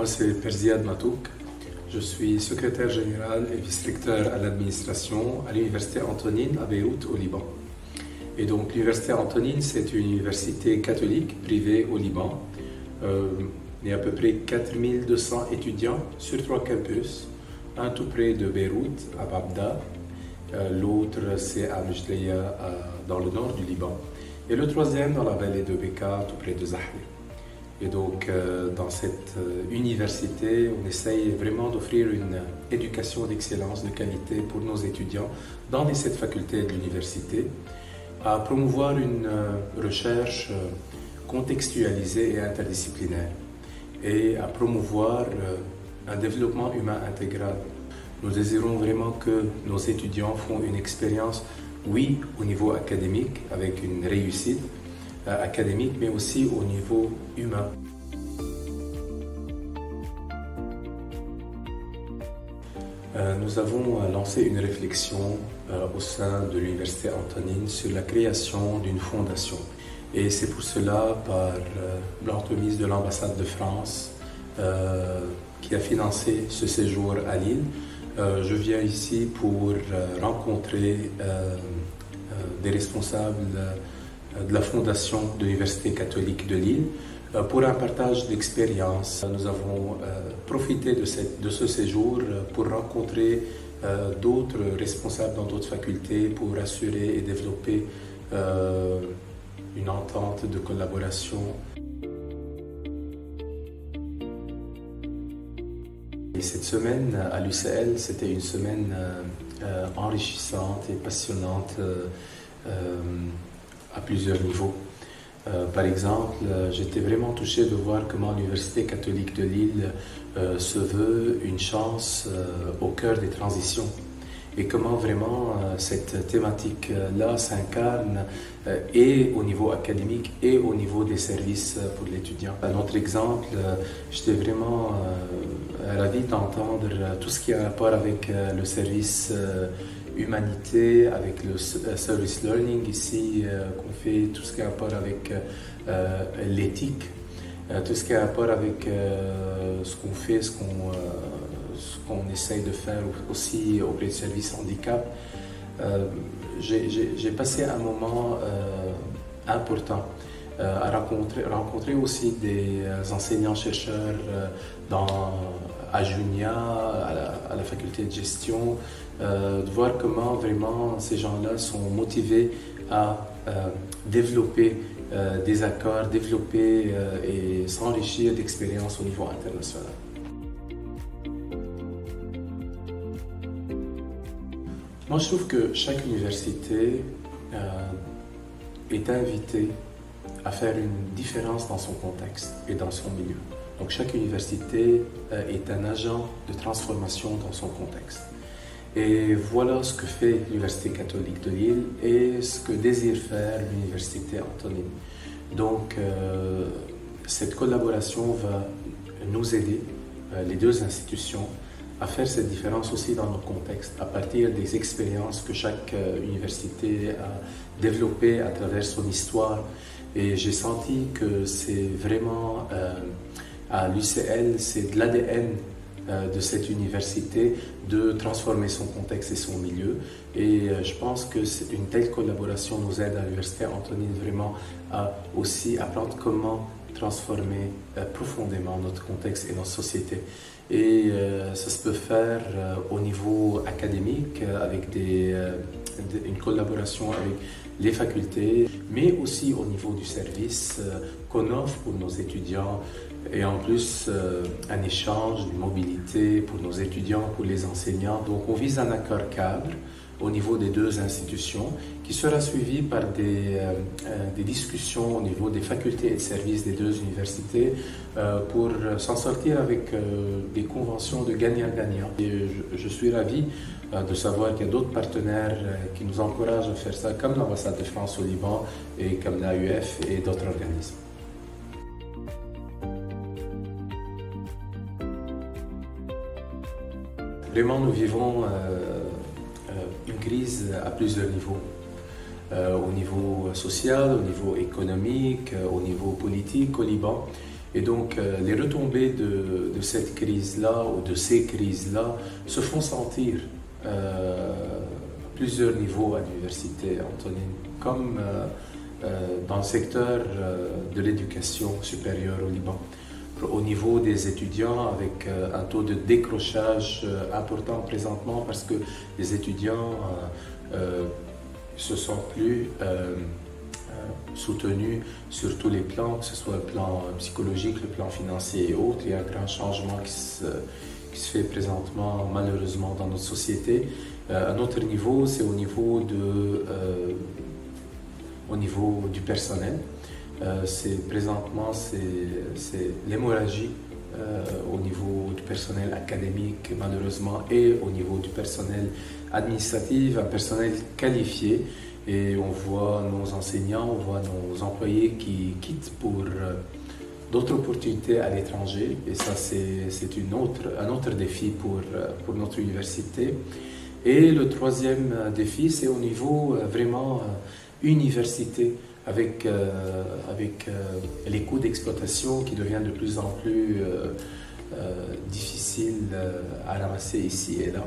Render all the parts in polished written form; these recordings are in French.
c'est Perziad Matouk. Je suis secrétaire général et vice-recteur à l'administration à l'Université Antonine à Beyrouth, au Liban. Et donc l'Université Antonine, c'est une université catholique privée au Liban. Il y a à peu près 4200 étudiants sur 3 campus, un tout près de Beyrouth, à Babda, l'autre c'est à Mjdeya, dans le nord du Liban, et le troisième dans la vallée de Bekaa, tout près de Zahir. Et donc, dans cette université, on essaye vraiment d'offrir une éducation d'excellence, de qualité pour nos étudiants dans les 7 facultés de l'université, à promouvoir une recherche contextualisée et interdisciplinaire, et à promouvoir un développement humain intégral. Nous désirons vraiment que nos étudiants font une expérience, oui, au niveau académique, avec une réussite, académique, mais aussi au niveau humain. Nous avons lancé une réflexion au sein de l'Université Antonine sur la création d'une fondation. Et c'est pour cela, par l'entremise de l'ambassade de France, qui a financé ce séjour à Lille, je viens ici pour rencontrer des responsables de la fondation de l'Université catholique de Lille pour un partage d'expériences. Nous avons profité de ce séjour pour rencontrer d'autres responsables dans d'autres facultés pour assurer et développer une entente de collaboration. Et cette semaine à l'UCL, c'était une semaine enrichissante et passionnante à plusieurs niveaux. Par exemple, j'étais vraiment touché de voir comment l'Université catholique de Lille se veut une chance au cœur des transitions et comment vraiment cette thématique-là s'incarne et au niveau académique et au niveau des services pour l'étudiant. Un autre exemple, j'étais vraiment ravi d'entendre tout ce qui a rapport avec le service humanité, avec le service learning ici, qu'on fait tout ce qui a rapport avec l'éthique, tout ce qui a rapport avec ce qu'on fait, ce qu'on essaye de faire aussi auprès du service handicap. J'ai passé un moment important à rencontrer aussi des enseignants-chercheurs à Junia, à la faculté de gestion, de voir comment vraiment ces gens-là sont motivés à développer des accords, développer et s'enrichir d'expériences au niveau international. Moi, je trouve que chaque université est invitée à faire une différence dans son contexte et dans son milieu. Donc, chaque université est un agent de transformation dans son contexte. Et voilà ce que fait l'Université catholique de Lille et ce que désire faire l'Université Antonine. Donc, cette collaboration va nous aider, les deux institutions, à faire cette différence aussi dans nos contextes, à partir des expériences que chaque université a développées à travers son histoire. Et j'ai senti que c'est vraiment, à l'UCL, c'est de l'ADN de cette université de transformer son contexte et son milieu. Et je pense que une telle collaboration nous aide à l'Université Antonine vraiment à aussi apprendre comment transformer profondément notre contexte et notre société. Et ça se peut faire au niveau académique avec une collaboration avec les facultés, mais aussi au niveau du service qu'on offre pour nos étudiants et en plus un échange, une mobilité pour nos étudiants, pour les enseignants. Donc on vise un accord cadre au niveau des deux institutions qui sera suivi par des discussions au niveau des facultés et de services des deux universités pour s'en sortir avec des conventions de gagnant-gagnant. Et je suis ravi de savoir qu'il y a d'autres partenaires qui nous encouragent à faire ça, comme l'ambassade de France au Liban et comme l'AUF et d'autres organismes. Vraiment, nous vivons une crise à plusieurs niveaux. Au niveau social, au niveau économique, au niveau politique au Liban. Et donc, les retombées de cette crise-là ou de ces crises-là se font sentir à plusieurs niveaux à l'université, Antonine, comme dans le secteur de l'éducation supérieure au Liban. Au niveau des étudiants, avec un taux de décrochage important présentement parce que les étudiants se sentent plus soutenus sur tous les plans, que ce soit le plan psychologique, le plan financier et autres. Il y a un grand changement qui se fait présentement malheureusement dans notre société. Un autre niveau, c'est au niveau du personnel. Présentement, c'est l'hémorragie au niveau du personnel académique, malheureusement, et au niveau du personnel administratif, un personnel qualifié. Et on voit nos enseignants, on voit nos employés qui quittent pour d'autres opportunités à l'étranger. Et ça, c'est un autre défi pour notre université. Et le troisième défi, c'est au niveau vraiment université, avec les coûts d'exploitation qui deviennent de plus en plus difficiles à ramasser ici et là.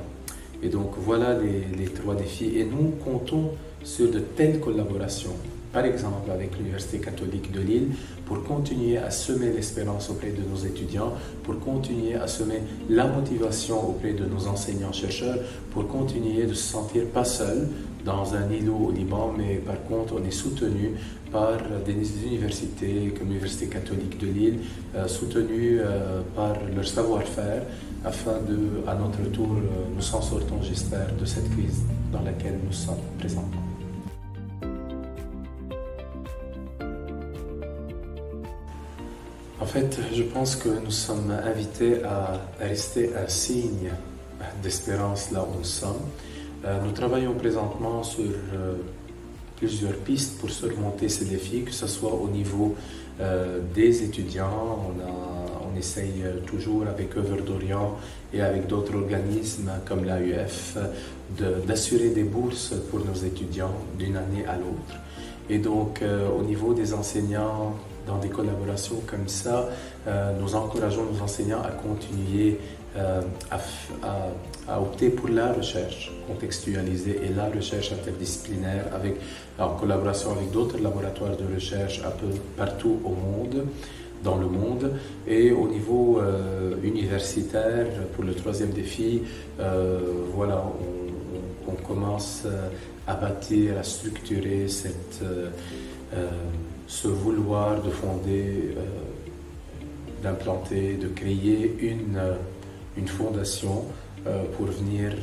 Et donc voilà les trois défis. Et nous comptons sur de telles collaborations, par exemple avec l'Université catholique de Lille, pour continuer à semer l'espérance auprès de nos étudiants, pour continuer à semer la motivation auprès de nos enseignants-chercheurs, pour continuer de se sentir pas seul dans un îlot au Liban, mais par contre on est soutenu par des universités comme l'Université catholique de Lille, soutenues par leur savoir-faire, afin de, à notre tour, nous s'en sortons, j'espère, de cette crise dans laquelle nous sommes présentement. En fait, je pense que nous sommes invités à rester un signe d'espérance là où nous sommes. Nous travaillons présentement sur plusieurs pistes pour surmonter ces défis, que ce soit au niveau des étudiants. On essaye toujours avec Œuvre d'Orient et avec d'autres organismes comme l'AUF d'assurer des bourses pour nos étudiants d'une année à l'autre. Et donc, au niveau des enseignants, dans des collaborations comme ça, nous encourageons nos enseignants à continuer à opter pour la recherche contextualisée et la recherche interdisciplinaire en collaboration avec d'autres laboratoires de recherche un peu partout dans le monde. Et au niveau universitaire, pour le troisième défi, voilà, on commence à bâtir, à structurer ce vouloir de fonder, d'implanter, de créer une fondation pour venir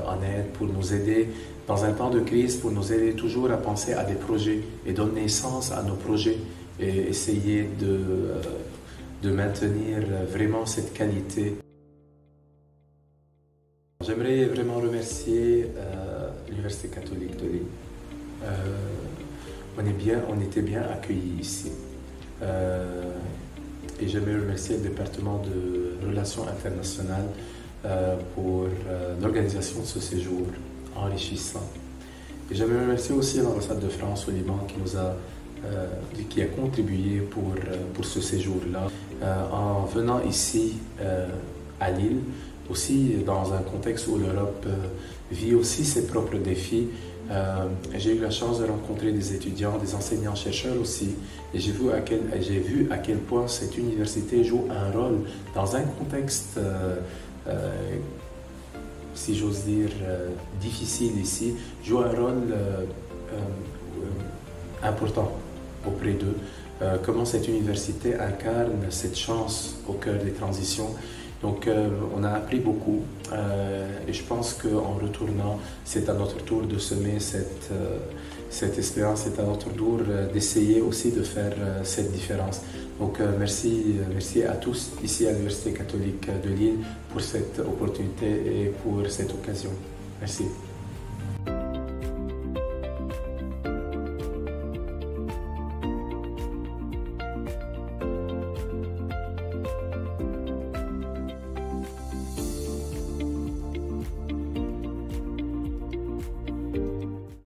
en aide, pour nous aider dans un temps de crise, pour nous aider toujours à penser à des projets et donner naissance à nos projets et essayer de maintenir vraiment cette qualité. J'aimerais vraiment remercier l'Université catholique de Lille. On était bien accueillis ici. Et j'aimerais remercier le département de Relations internationales pour l'organisation de ce séjour enrichissant. Et j'aimerais remercier aussi l'ambassade de France au Liban qui a contribué pour ce séjour-là. En venant ici à Lille, aussi dans un contexte où l'Europe vit aussi ses propres défis, j'ai eu la chance de rencontrer des étudiants, des enseignants-chercheurs aussi, et j'ai vu à quel point cette université joue un rôle dans un contexte, si j'ose dire, difficile ici, joue un rôle important auprès d'eux. Comment cette université incarne cette chance au cœur des transitions. Donc on a appris beaucoup et je pense qu'en retournant, c'est à notre tour de semer cette espérance, c'est à notre tour d'essayer aussi de faire cette différence. Donc merci à tous ici à l'Université catholique de Lille pour cette opportunité et pour cette occasion. Merci.